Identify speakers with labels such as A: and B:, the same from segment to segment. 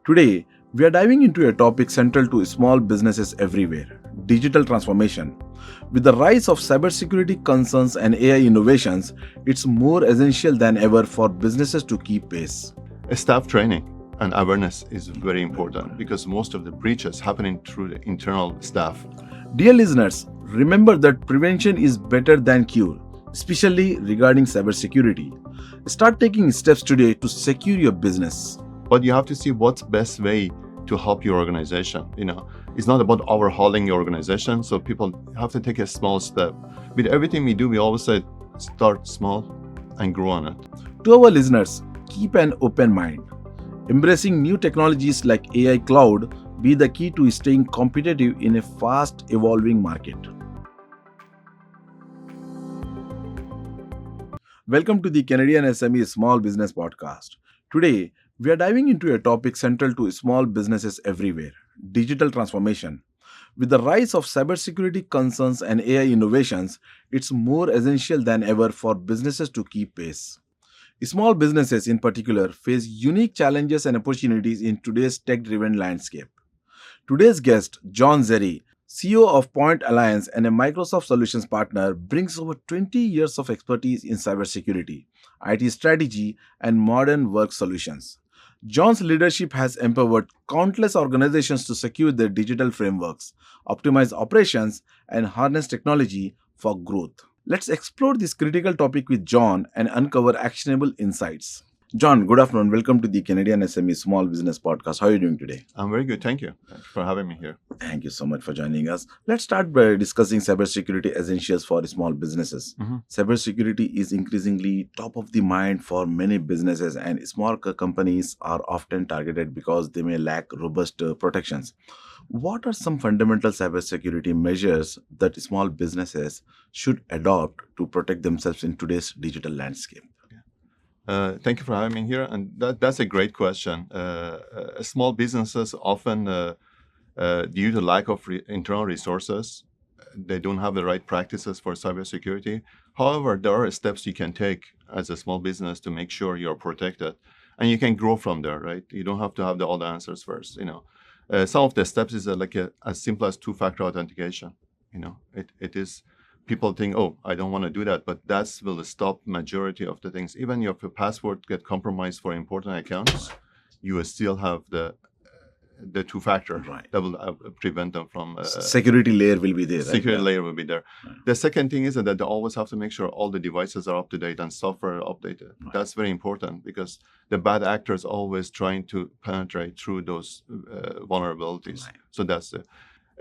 A: Today, we are diving into a topic central to small businesses everywhere: digital transformation. With the rise of cybersecurity concerns and AI innovations, it's more essential than ever for businesses to keep pace.
B: Staff training and awareness is very important because most of the breaches happening through the internal staff.
A: Dear listeners, remember that prevention is better than cure, especially regarding cybersecurity. Start taking steps today to secure your business.
B: But you have to see what's best way to help your organization. It's not about overhauling your organization, so people have to take a small step. With everything we do, we always say start small and grow on it.
A: To our listeners, keep an open mind. Embracing new technologies like AI cloud be the key to staying competitive in a fast evolving market. Welcome to the Canadian SME Small Business Podcast. Today, we are diving into a topic central to small businesses everywhere: digital transformation. With the rise of cybersecurity concerns and AI innovations, it's more essential than ever for businesses to keep pace. Small businesses, in particular, face unique challenges and opportunities in today's tech driven landscape. Today's guest, John Zarei, CEO of Point Alliance and a Microsoft Solutions partner, brings over 20 years of expertise in cybersecurity, IT strategy, and modern work solutions. John's leadership has empowered countless organizations to secure their digital frameworks, optimize operations, and harness technology for growth. Let's explore this critical topic with John and uncover actionable insights. John, good afternoon. Welcome to the Canadian SME Small Business Podcast. How are you doing today?
B: I'm very good. Thank you. Thanks for having me here.
A: Thank you so much for joining us. Let's start by discussing cybersecurity essentials for small businesses. Cybersecurity is increasingly top of the mind for many businesses, and small companies are often targeted because they may lack robust protections. What are some fundamental cybersecurity measures that small businesses should adopt to protect themselves in today's digital landscape?
B: Thank you for having me here. And that's a great question. Small businesses often, due to lack of internal resources, they don't have the right practices for cybersecurity. However, there are steps you can take as a small business to make sure you're protected, and you can grow from there, right? You don't have to have all the answers first. Some of the steps is as simple as two-factor authentication. It is. People think, oh, I don't want to do that, but that will stop majority of the things. Even if your password get compromised for important accounts, you will still have the two-factor that will prevent them from
A: security layer will be there.
B: Security layer will be there. Right. The second thing is that they always have to make sure all the devices are up to date and software updated. Right. That's very important because the bad actors always trying to penetrate through those vulnerabilities. Right. So that's the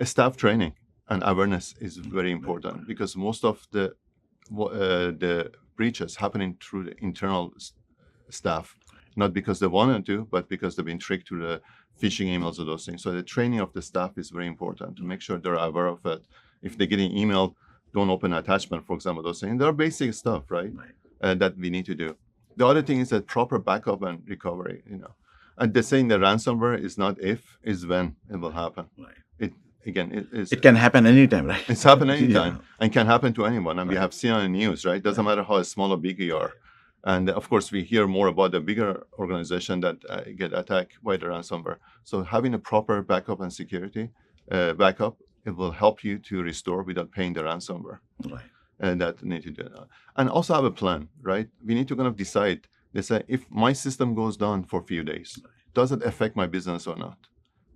B: staff training. And awareness is very important because most of the breaches happening through the internal staff, not because they wanted to, but because they've been tricked to the phishing emails or those things. So the training of the staff is very important to make sure they're aware of it. If they get an email, don't open attachment, for example, those things. They're basic stuff, right? That we need to do. The other thing is that proper backup and recovery. And they're saying the ransomware is not if, is when it will happen. Right. It
A: can happen anytime, right?
B: It's happened anytime and can happen to anyone. And we have seen on the news, right? Doesn't matter how small or big you are. And of course, we hear more about the bigger organization that get attacked by the ransomware. So having a proper backup and security backup, it will help you to restore without paying the ransomware. Right. And that need to do that. And also have a plan, right? We need to kind of decide. They say, if my system goes down for a few days, does it affect my business or not?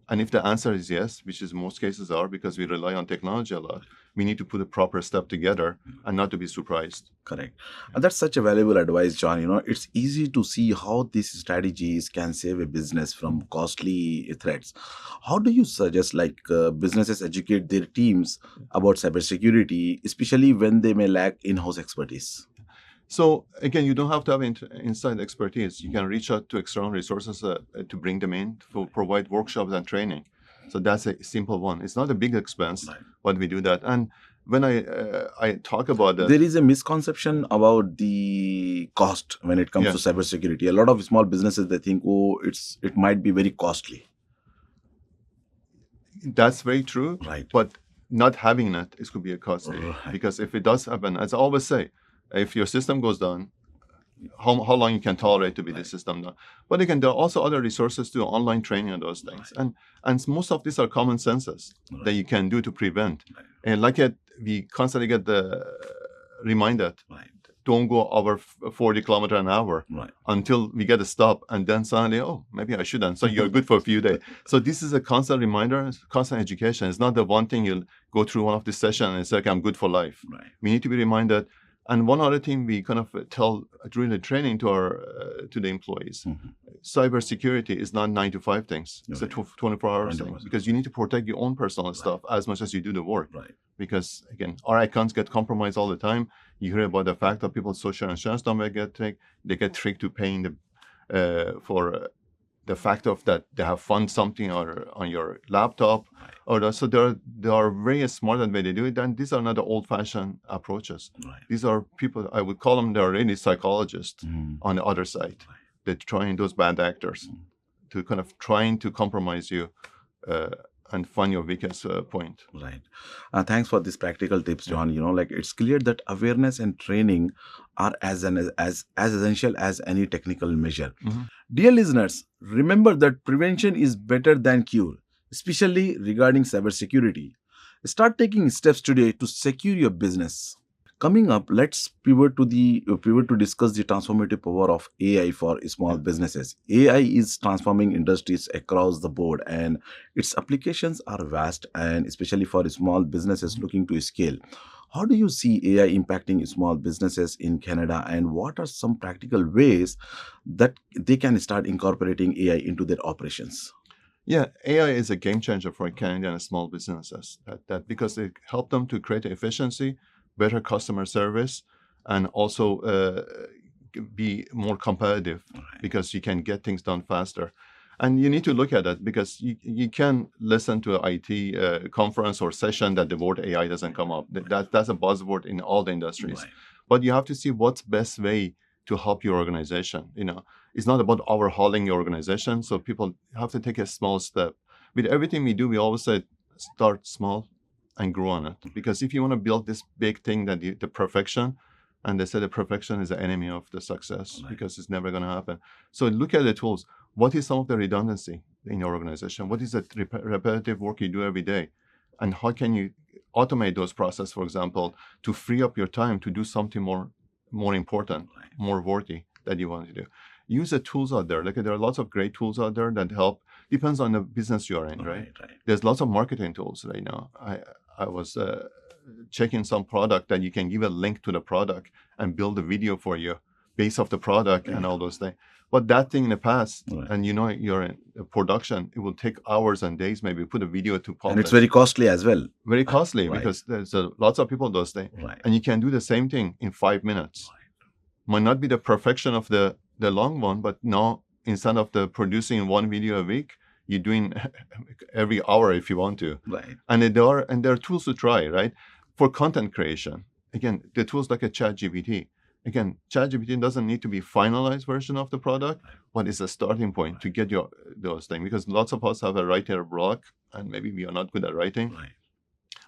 B: And if the answer is yes, which is most cases are because we rely on technology a lot, we need to put a proper step together and not to be surprised.
A: Correct. And that's such a valuable advice, John. It's easy to see how these strategies can save a business from costly threats. How do you suggest businesses educate their teams about cybersecurity, especially when they may lack in-house expertise?
B: So again, you don't have to have inside expertise. You can reach out to external resources to bring them in, to provide workshops and training. So that's a simple one. It's not a big expense, but we do that. And when I talk about that,
A: there is a misconception about the cost when it comes to cybersecurity. A lot of small businesses, they think, it might be very costly.
B: That's very true.
A: Right.
B: But not having it could be a costly. Because if it does happen, as I always say, if your system goes down, how long you can tolerate to be the system now. But again, there are also other resources to online training and those things. And most of these are common senses that you can do to prevent. And we constantly get the reminded, don't go over 40 kilometer an hour until we get a stop, and then suddenly, oh, maybe I shouldn't. So you're good for a few days. So this is a constant reminder, constant education. It's not the one thing you'll go through one of the sessions and say, okay, I'm good for life. We need to be reminded. And one other thing we kind of tell during the training to our to the employees, cybersecurity is not 9 to 5 things. It's a 24-hour thing, because you need to protect your own personal stuff as much as you do the work. Because again, our accounts get compromised all the time. You hear about the fact that people's social insurance number get tricked. They get tricked to paying for the fact of that they have found something on your laptop. So they are very smart in the way they do it. And these are not the old-fashioned approaches. These are people, I would call them, they're really psychologists on the other side. They're trying, those bad actors, to kind of trying to compromise you and find your weakest point.
A: Thanks for these practical tips, John. It's clear that awareness and training are as essential as any technical measure. Dear listeners, remember that prevention is better than cure, especially regarding cybersecurity. Start taking steps today to secure your business. Coming up, let's pivot to discuss the transformative power of AI for small businesses. AI is transforming industries across the board, and its applications are vast, and especially for small businesses looking to scale. How do you see AI impacting small businesses in Canada, and what are some practical ways that they can start incorporating AI into their operations?
B: Yeah, AI is a game changer for Canadian and small businesses. That because they help them to create efficiency, better customer service, and also be more competitive, because you can get things done faster. And you need to look at that, because you can listen to an IT conference or session that the word AI doesn't come up. That's a buzzword in all the industries. But you have to see what's best way to help your organization. It's not about overhauling your organization. So people have to take a small step. With everything we do, we always say, start small and grow on it. Because if you want to build this big thing, that the perfection, and they say the perfection is the enemy of the success, because it's never going to happen. So look at the tools. What is some of the redundancy in your organization? What is the repetitive work you do every day? And how can you automate those processes, for example, to free up your time to do something more important, more worthy that you want to do? Use the tools out there. There are lots of great tools out there that help. Depends on the business you're in, right? There's lots of marketing tools right now. I was checking some product that you can give a link to the product and build a video for you based off the product and all those things. But that thing in the past, and you're in a production, it will take hours and days, maybe put a video to publish.
A: And it's very costly as well.
B: Very costly, because there's lots of people those things. And you can do the same thing in 5 minutes. Might not be the perfection of the long one, but now instead of producing one video a week, you're doing every hour if you want to. And there are tools to try, right? For content creation, again, the tools like a ChatGPT. Again, ChatGPT doesn't need to be finalized version of the product, but it's a starting point to get those things. Because lots of us have a writer block, and maybe we are not good at writing.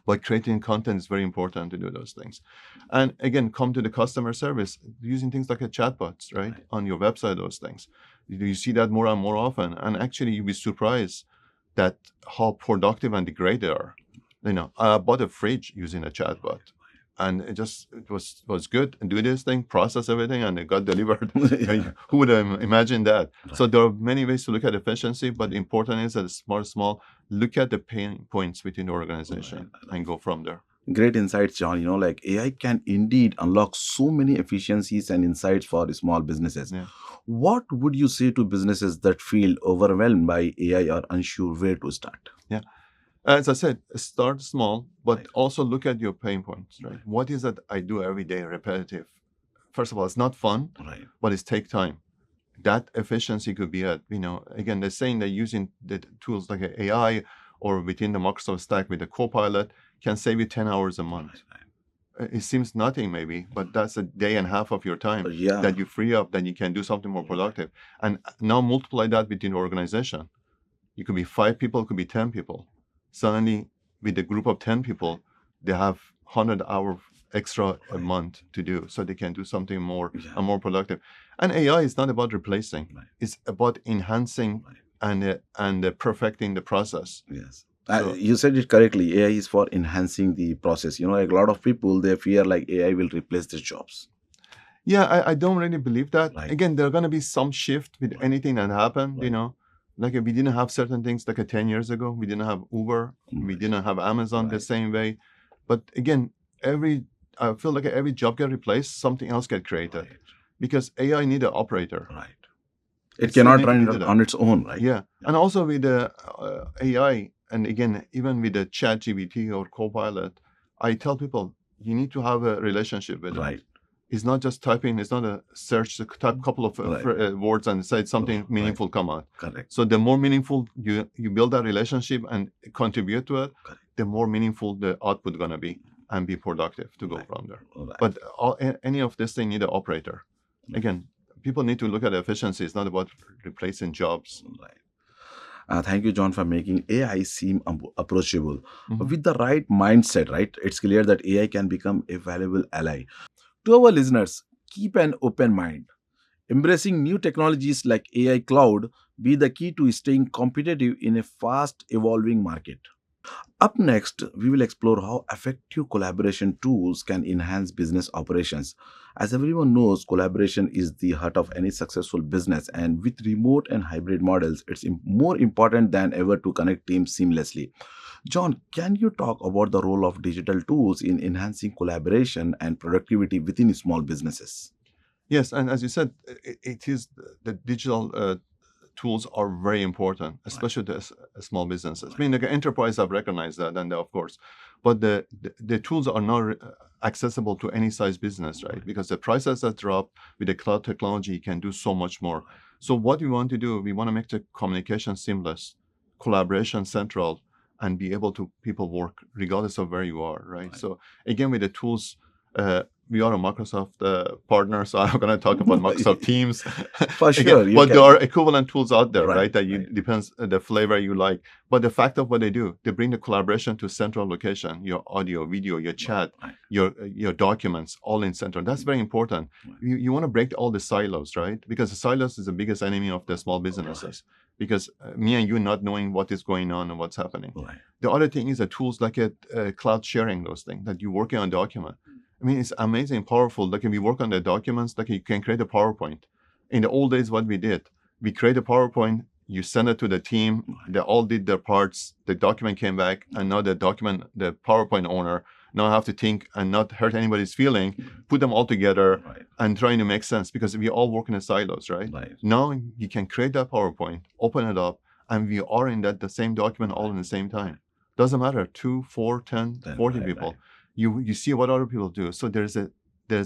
B: But creating content is very important to do those things. And again, come to the customer service, using things like a chatbots, on your website, those things. You see that more and more often. And actually, you'll be surprised that how productive and great they are. I bought a fridge using a chatbot. And it was good, and do this thing, process everything, and it got delivered. Who would have imagined that? So there are many ways to look at efficiency, but the important is that small, look at the pain points within the organization and go from there.
A: Great insights, John. AI can indeed unlock so many efficiencies and insights for small businesses. What would you say to businesses that feel overwhelmed by AI or unsure where to start?
B: As I said, start small, but also look at your pain points, What is it I do every day, repetitive? First of all, it's not fun, but it takes time. That efficiency could be again, they're saying they're using the tools like AI or within the Microsoft stack with the Copilot can save you 10 hours a month. It seems nothing maybe, but that's a day and a half of your time that you free up, that you can do something more productive. And now multiply that within the organization. You could be 5 people, it could be 10 people. Suddenly, with a group of 10 people, they have 100 hours extra a
A: Right.
B: month to do, so they can do something more
A: Yeah.
B: and more productive. And AI is not about replacing;
A: Right.
B: it's about enhancing
A: Right.
B: and perfecting the process.
A: Yes.
B: So
A: You said it correctly. AI is for enhancing the process. Like a lot of people, they fear like AI will replace their jobs.
B: yeah, I don't really believe that.
A: Right.
B: Again, there are going to be some shift with
A: Right.
B: anything that happened.
A: Right.
B: Like we didn't have certain things like 10 years ago. We didn't have Uber. We
A: Right.
B: didn't have Amazon the
A: Right.
B: same way. But again, I feel like every job get replaced, something else get created
A: Right.
B: because AI need an operator.
A: Right.
B: It
A: It
B: still
A: cannot
B: need to
A: run
B: be
A: it
B: there.
A: on its own, right?
B: Yeah, and also with the AI, and again, even with the Chat GPT or Copilot, I tell people you need to have a relationship with it.
A: Right.
B: It's not just typing. It's not a search. Type a couple of
A: Right.
B: words and say something
A: Right.
B: meaningful come out.
A: Correct.
B: So the more meaningful you build that relationship and contribute to it,
A: Correct.
B: the more meaningful the output gonna be and be productive to go
A: Right.
B: from there.
A: Right.
B: But any of this thing need an operator. Again, people need to look at efficiency. It's not about replacing jobs.
A: Right. Thank you, John, for making AI seem approachable.
B: Mhm.
A: With the right mindset, right? It's clear that AI can become a valuable ally. To our listeners, keep an open mind. Embracing new technologies like AI cloud be the key to staying competitive in a fast evolving market. Up next, we will explore how effective collaboration tools can enhance business operations. As everyone knows, collaboration is the heart of any successful business, and with remote and hybrid models, it's more important than ever to connect teams seamlessly. John, can you talk about the role of digital tools in enhancing collaboration and productivity within small businesses?
B: Yes, and as you said, it is the digital tools are very important,
A: Right,
B: especially the small businesses. I
A: right,
B: mean, like enterprise have recognized that, and of course, but the tools are not accessible to any size business, right?
A: right,
B: Because the prices that drop with the cloud technology, you can do so much more. So what we want to do, we want to make the communication seamless, collaboration central, and be able to people work regardless of where you are, right?
A: right.
B: So again, with the tools. We are a Microsoft partner, so I'm going to talk about Microsoft Teams.
A: For
B: Again,
A: sure, you
B: but there
A: can.
B: are equivalent tools out there,
A: Right,
B: right? That you
A: right,
B: depends the flavor you like. But the fact of what they do, they bring the collaboration to central location, your audio, video, your
A: right,
B: chat,
A: right,
B: your documents, all in central. That's very important.
A: right,
B: You want to break all the silos, right? Because the silos is the biggest enemy of the small businesses. Because me and you not knowing what is going on and what's happening.
A: right.
B: The other thing is the tools like cloud sharing, those things that you're working on document. I mean, it's amazing, powerful. Like if we work on the documents, like you can create a PowerPoint. In the old days, what we did, we create a PowerPoint, you send it to the team, they all did their parts, the document came back, and now the PowerPoint owner, now have to think and not hurt anybody's feeling, put them all together
A: Right,
B: and trying to make sense because we all work in the silos, right?
A: right,
B: Now you can create that PowerPoint, open it up, and we are in the same document all in the same time. Doesn't matter, 2, 4, 10,
A: then
B: 40
A: right,
B: people.
A: right,
B: You see what other people do. So there's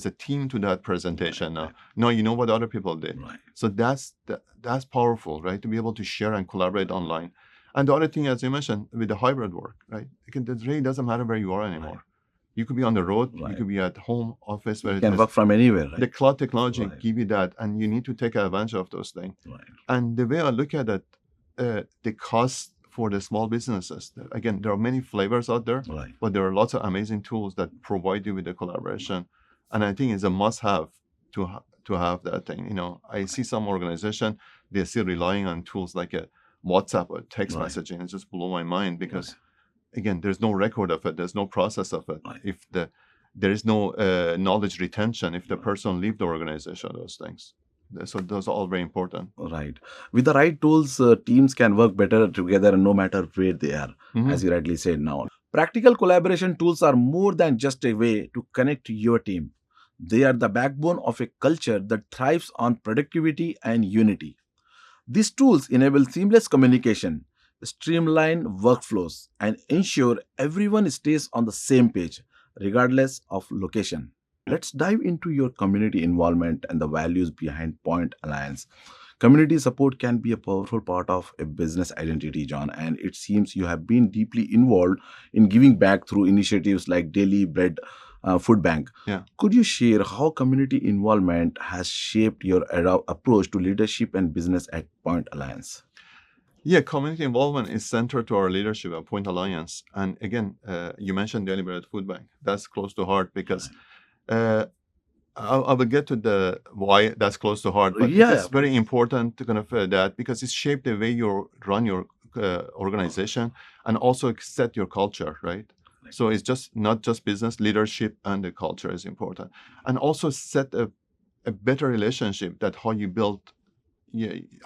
B: a team to that presentation now.
A: right,
B: Now you know what other people did.
A: right,
B: So that's powerful, right? To be able to share and collaborate online. And the other thing, as you mentioned, with the hybrid work, right? It really doesn't matter where you are anymore. You could be on the road, you
A: right.
B: could be at home office where
A: You
B: it
A: can
B: is.
A: work from anywhere,
B: The
A: right?
B: cloud technology
A: Right,
B: give you that, and you need to take advantage of those things.
A: right,
B: And the way I look at it, the cost for the small businesses, again, there are many flavors out there,
A: right.
B: but there are lots of amazing tools that provide you with the collaboration. And I think it's a must-have to have that thing. I see some organization, they're still relying on tools like a WhatsApp or text
A: Right.
B: messaging. It just blew my mind because,
A: Right.
B: again, there's no record of it. There's no process of it.
A: Right.
B: If there is no knowledge retention, if the
A: Right.
B: person leave the organization, those things. So those are all very important.
A: Right. With the right tools, teams can work better together no matter where they are,
B: Mhm.
A: as you rightly said now. Practical collaboration tools are more than just a way to connect your team. They are the backbone of a culture that thrives on productivity and unity. These tools enable seamless communication, streamline workflows, and ensure everyone stays on the same page, regardless of location. Let's dive into your community involvement and the values behind Point Alliance. Community support can be a powerful part of a business identity, John, and it seems you have been deeply involved in giving back through initiatives like Daily Bread Food Bank.
B: Yeah.
A: Could you share how community involvement has shaped your approach to leadership and business at Point Alliance?
B: Yeah, community involvement is central to our leadership at Point Alliance. And again, you mentioned Daily Bread Food Bank. That's close to heart because uh, I will get to the why that's close to heart, but
A: Yeah,
B: it's
A: yeah,
B: very
A: please.
B: important to kind of that because it's shaped the way you run your organization and also set your culture, right? So it's just not just business leadership, and the culture is important, and also set a better relationship that how you build,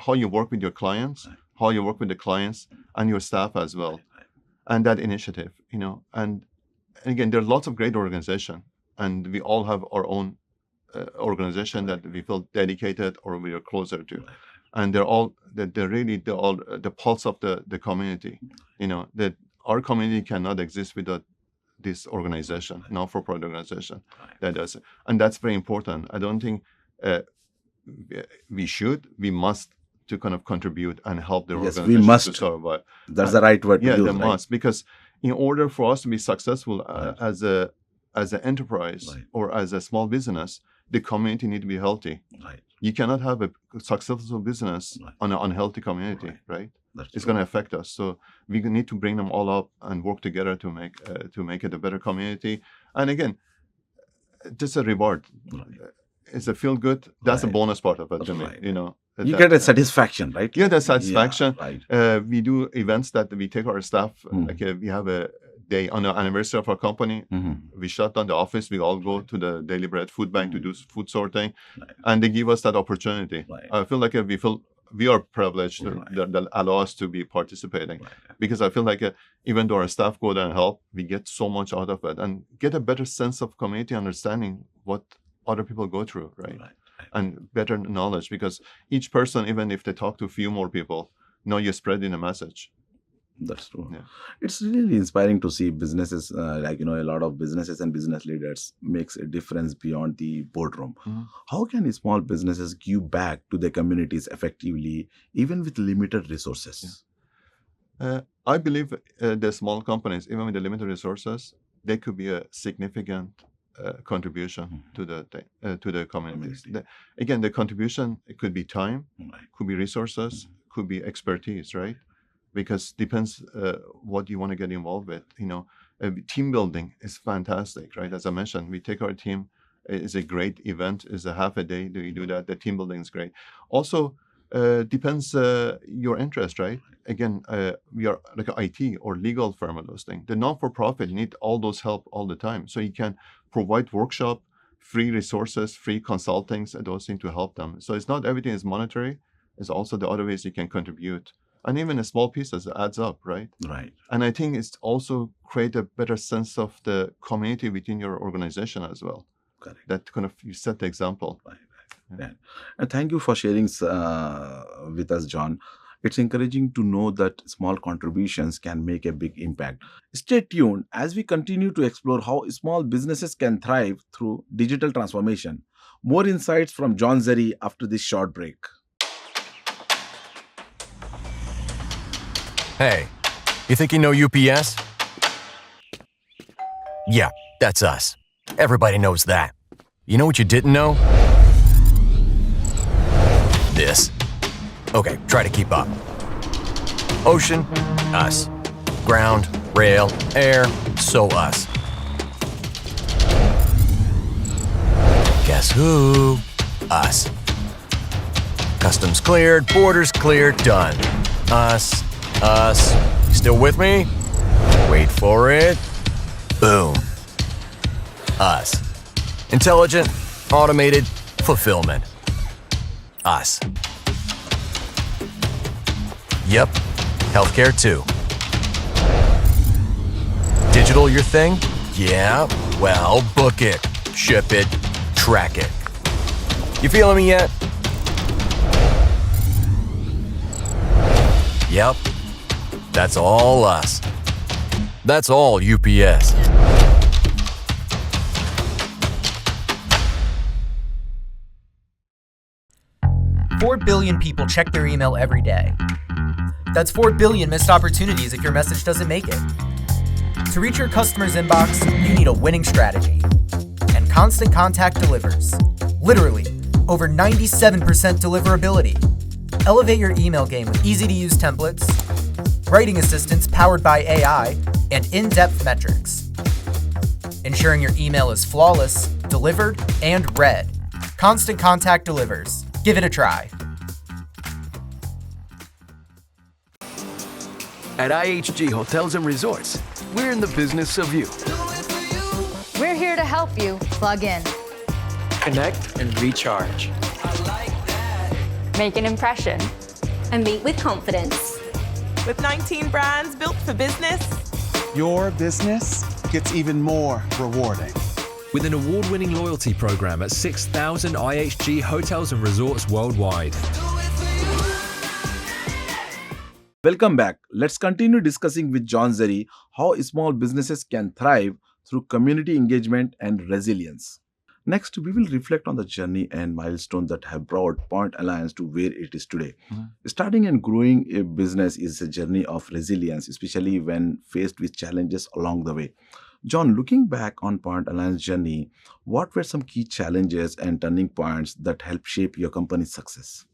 B: how you work with your clients, how you work with the clients and your staff as well, and that initiative, and again, there are lots of great organizations, and we all have our own organization that we feel dedicated or we are closer to, and they're really the pulse of the community. That our community cannot exist without this organization, not-for-profit organization that does it, and that's very important. I don't think uh, we must to kind of contribute and help the
A: Yes, we
B: organization to
A: must.
B: survive.
A: That's the right word to
B: Yeah, they
A: use, right?
B: must, because in order for us to be successful as an enterprise
A: Right.
B: or as a small business, the community need to be healthy.
A: Right.
B: You cannot have a successful business
A: Right.
B: on an unhealthy community, right?
A: That's
B: It's
A: true.
B: going to affect us. So we need to bring them all up and work together to make it a better community. And again, just a reward.
A: Right.
B: It's a feel good. That's a
A: Right.
B: bonus part of it to me.
A: Right.
B: That-
A: You get a satisfaction, right?
B: yeah, the satisfaction.
A: Yeah, right.
B: We do events that we take our staff.
A: Mhm.
B: Like we have a day on the anniversary of our company.
A: Mhm.
B: We shut down the office. We all go to the Daily Bread Food Bank to do food sorting,
A: Right.
B: and they give us that opportunity.
A: Right.
B: I feel like we are privileged
A: Right.
B: that allow us to be participating,
A: Right.
B: because I feel like even though our staff go there and help, we get so much out of it and get a better sense of community understanding what other people go through, right?
A: Right.
B: And better knowledge, because each person, even if they talk to a few more people, now you're spreading a message.
A: That's true.
B: Yeah.
A: It's really inspiring to see businesses, a lot of businesses and business leaders makes a difference beyond the boardroom.
B: Mhm.
A: How can small businesses give back to their communities effectively, even with limited resources?
B: I believe the small companies, even with the limited resources, they could be a significant contribution to the communities. Again, the contribution, it could be time,
A: Right.
B: could be resources, could be expertise, right? Because depends what you want to get involved with. Team building is fantastic, right? As I mentioned, we take our team. It's a great event. It's a half a day. Do you do that? The team building is great. Also, depends your interest, right? Again, we are like an IT or legal firm or those things. The non-for-profit need all those help all the time. So you can provide workshop, free resources, free consultings, and those things to help them. So it's not everything is monetary. It's also the other ways you can contribute. And even a small pieces adds up, right?
A: Right.
B: And I think it's also create a better sense of the community within your organization as well.
A: Correct.
B: That kind of, you set the example.
A: Right. Yeah. And thank you for sharing with us, John. It's encouraging to know that small contributions can make a big impact. Stay tuned as we continue to explore how small businesses can thrive through digital transformation. More insights from John Zarei after this short break.
C: Hey, you think you know UPS? Yeah, that's us. Everybody knows that. You know what you didn't know? This. Okay, try to keep up. Ocean, us. Ground, rail, air, so us. Guess who? Us. Customs cleared, borders cleared, done. Us. You still with me? Wait for it. Boom. Us. Intelligent, automated, fulfillment. Us. Yep. Healthcare too. Digital your thing? Yeah. Well, book it, ship it, track it. You feeling me yet? Yep. That's all us. That's all UPS.
D: Four billion people check their email every day. That's 4 billion missed opportunities if your message doesn't make it. To reach your customer's inbox, you need a winning strategy. And Constant Contact delivers. Literally, over 97% deliverability. Elevate your email game with easy-to-use templates, writing assistants powered by AI, and in-depth metrics. Ensuring your email is flawless, delivered, and read. Constant Contact delivers. Give it a try.
E: At IHG Hotels and Resorts, we're in the business of you.
F: We're here to help you plug in,
G: connect, and recharge.
F: make an impression,
H: and meet with confidence.
I: With 19 brands built for business,
J: your business gets even more rewarding.
K: With an award-winning loyalty program at 6,000 IHG hotels and resorts worldwide.
A: Welcome back. Let's continue discussing with John Zarei how small businesses can thrive through community engagement and resilience. Next, we will reflect on the journey and milestones that have brought Point Alliance to where it is today. Starting and growing a business is a journey of resilience, especially when faced with challenges along the way. John, looking back on Point Alliance journey, what were some key challenges and turning points that helped shape your company's success?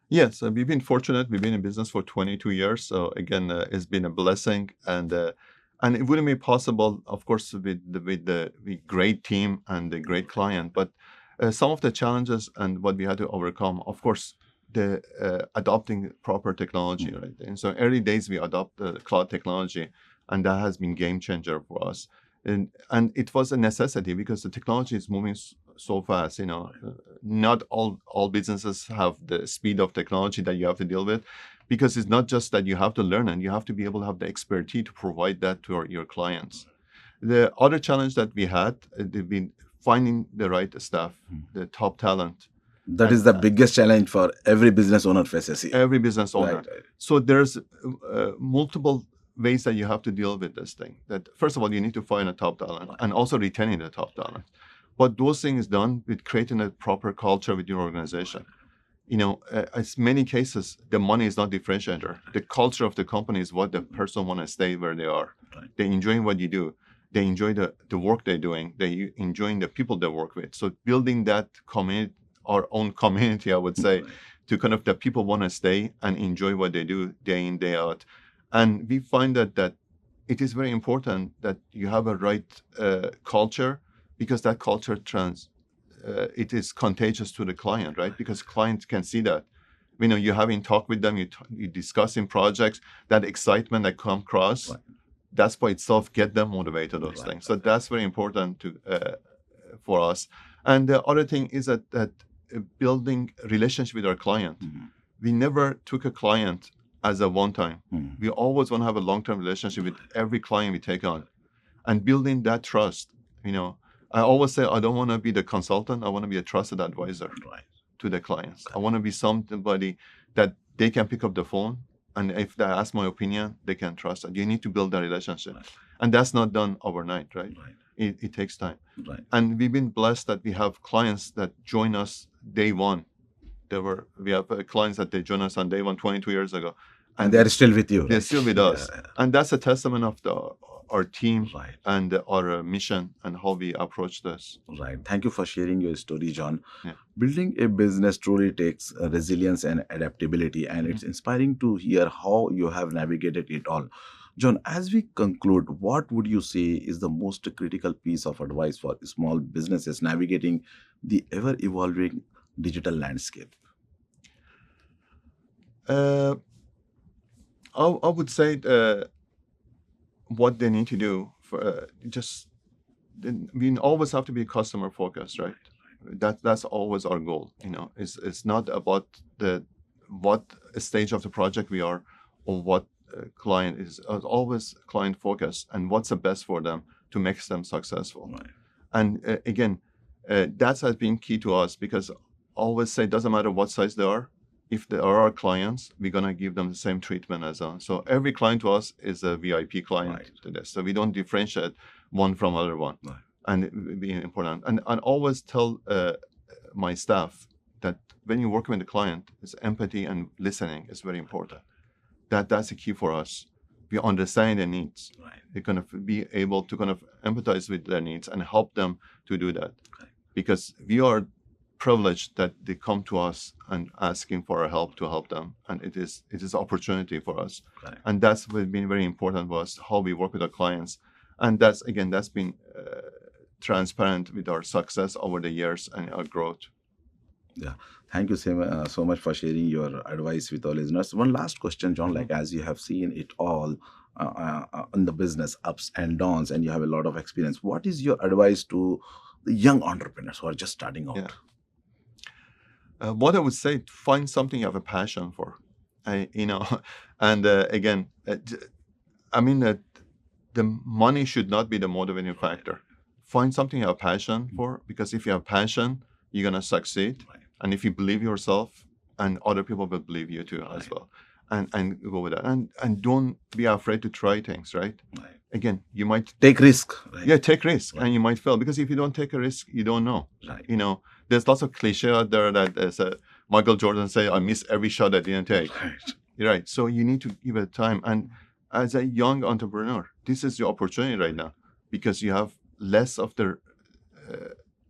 B: Yes, we've been fortunate. We've been in business for 22 years. So again, it's been a blessing, and it wouldn't be possible, of course, with the great team and the great client. But some of the challenges and what we had to overcome, of course, the adopting proper technology, right? And so early days we adopt the cloud technology, and that has been game changer for us. And it was a necessity because the technology is moving so fast. You know, not all businesses have the speed of technology that you have to deal with, because it's not just that you have to learn, and you have to be able to have the expertise to provide that to your clients. The other challenge that we had, they've been finding the right staff, the top talent.
A: That is the biggest challenge for every business owner faces here.
B: Every business owner.
A: Right.
B: So there's multiple ways that you have to deal with this thing. That first of all, you need to find a top talent and also retaining the top talent. But those things done with creating a proper culture with your organization. You know, as many cases, the money is not differentiator. The culture of the company is what the person want to stay where they are.
A: Right.
B: They enjoy what you do. They enjoy the work they're doing. They enjoying the people they work with. So building that community, our own community, I would say, to kind of the people want to stay and enjoy what they do day in, day out. And we find that it is very important that you have a right culture, because that culture it is contagious to the client, right? Because clients can see that. You know, you're having talk with them, you're discussing projects, that excitement that come across, right. That's by itself get them motivated, those
A: Right.
B: things. So that's very important for us. And the other thing is that building relationship with our client. We never took a client as a one-time. We always want to have a long-term relationship with every client we take on, and building that trust. You know, I always say I don't want to be the consultant. I want to be a trusted advisor to the clients. I want to be somebody that they can pick up the phone, and if they ask my opinion, they can trust it. You need to build that relationship, and that's not done overnight, right? It takes time. And we've been blessed that we have clients that join us day one. We have clients that they joined us on day one 22 years ago.
A: And they're still with you.
B: They're still with us.
A: Yeah.
B: And that's a testament of our team
A: Right.
B: and our mission and how we approach this.
A: Right. Thank you for sharing your story, John.
B: Yeah.
A: Building a business truly takes resilience and adaptability, and it's inspiring to hear how you have navigated it all. John, as we conclude, what would you say is the most critical piece of advice for small businesses navigating the ever-evolving digital landscape?
B: I would say what they need to do for we always have to be customer focused, right? That's always our goal. You know, it's not about what stage of the project we are or what client is. It's always client focused and what's the best for them to make them successful. Right. And again, that has been key to us, because I always say it doesn't matter what size they are. If they are our clients, we're going to give them the same treatment as us. So every client to us is a VIP client to this. So we don't differentiate one from other one. Right. And it would be important. And I always tell my staff that when you're working with the client, it's empathy and listening is very important. That's the key for us. We understand their needs. Right. We're going to be able to kind of empathize with their needs and help them to do that. Okay. Because we are privilege that they come to us and asking for our help to help them, and it is opportunity for us.
A: Correct.
B: And that's what been very important for us, how we work with our clients, and that's been transparent with our success over the years and our growth.
A: Yeah. Thank you so much for sharing your advice with our listeners. One last question, John. Like, as you have seen it all in the business, ups and downs, and you have a lot of experience, what is your advice to the young entrepreneurs who are just starting out?
B: Yeah. What I would say, find something you have a passion for, and again, I mean, the money should not be the motivating factor. Find something you have passion for, because if you have passion, you're going to succeed.
A: Right.
B: And if you believe yourself, and other people will believe you too as well. And go with that. And don't be afraid to try things, right?
A: Right.
B: Again, you might
A: Take risk. Right?
B: Yeah, take risk,
A: Right.
B: and you might fail, because if you don't take a risk, you don't know.
A: Right.
B: There's lots of cliche out there that Michael Jordan say, "I miss every shot I didn't take."
A: Right.
B: Right. So you need to give it time. And as a young entrepreneur, this is your opportunity right now, because you have less of the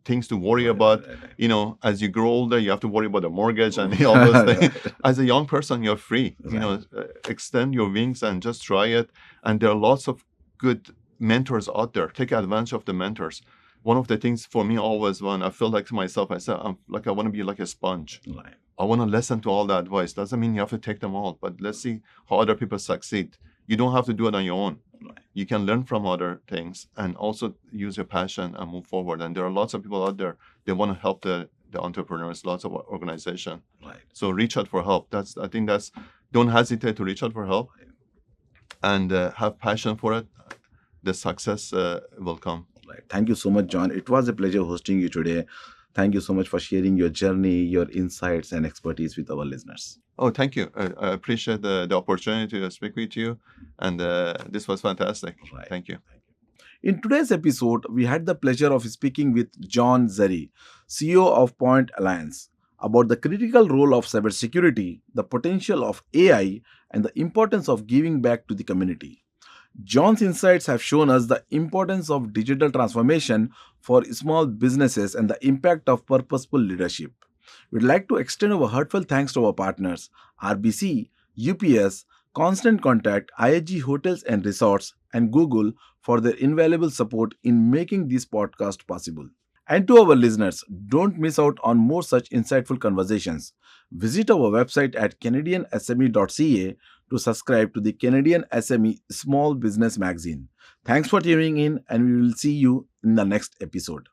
B: things to worry about.
A: Right.
B: As you grow older, you have to worry about the mortgage and all those things. As a young person, you're free.
A: Right.
B: Extend your wings and just try it. And there are lots of good mentors out there. Take advantage of the mentors. One of the things for me always, when I feel like to myself, I said, I want to be like a sponge.
A: Right.
B: I want to listen to all the advice. Doesn't mean you have to take them all, but let's see how other people succeed. You don't have to do it on your own.
A: Right.
B: You can learn from other things and also use your passion and move forward. And there are lots of people out there, they want to help the entrepreneurs, lots of organization.
A: Right.
B: So reach out for help. Don't hesitate to reach out for help, and have passion for it. The success will come.
A: Right. Thank you so much, John. It was a pleasure hosting you today. Thank you so much for sharing your journey, your insights and expertise with our listeners.
B: Oh, thank you. I appreciate the opportunity to speak with you. And this was fantastic.
A: Right.
B: Thank you.
A: In today's episode, we had the pleasure of speaking with John Zarei, CEO of Point Alliance, about the critical role of cybersecurity, the potential of AI, and the importance of giving back to the community. John's insights have shown us the importance of digital transformation for small businesses and the impact of purposeful leadership. We'd like to extend our heartfelt thanks to our partners, RBC, UPS, Constant Contact, IHG Hotels and Resorts, and Google for their invaluable support in making this podcast possible. And to our listeners, don't miss out on more such insightful conversations. Visit our website at CanadianSME.ca to subscribe to the Canadian SME Small Business Magazine. Thanks for tuning in, and we will see you in the next episode.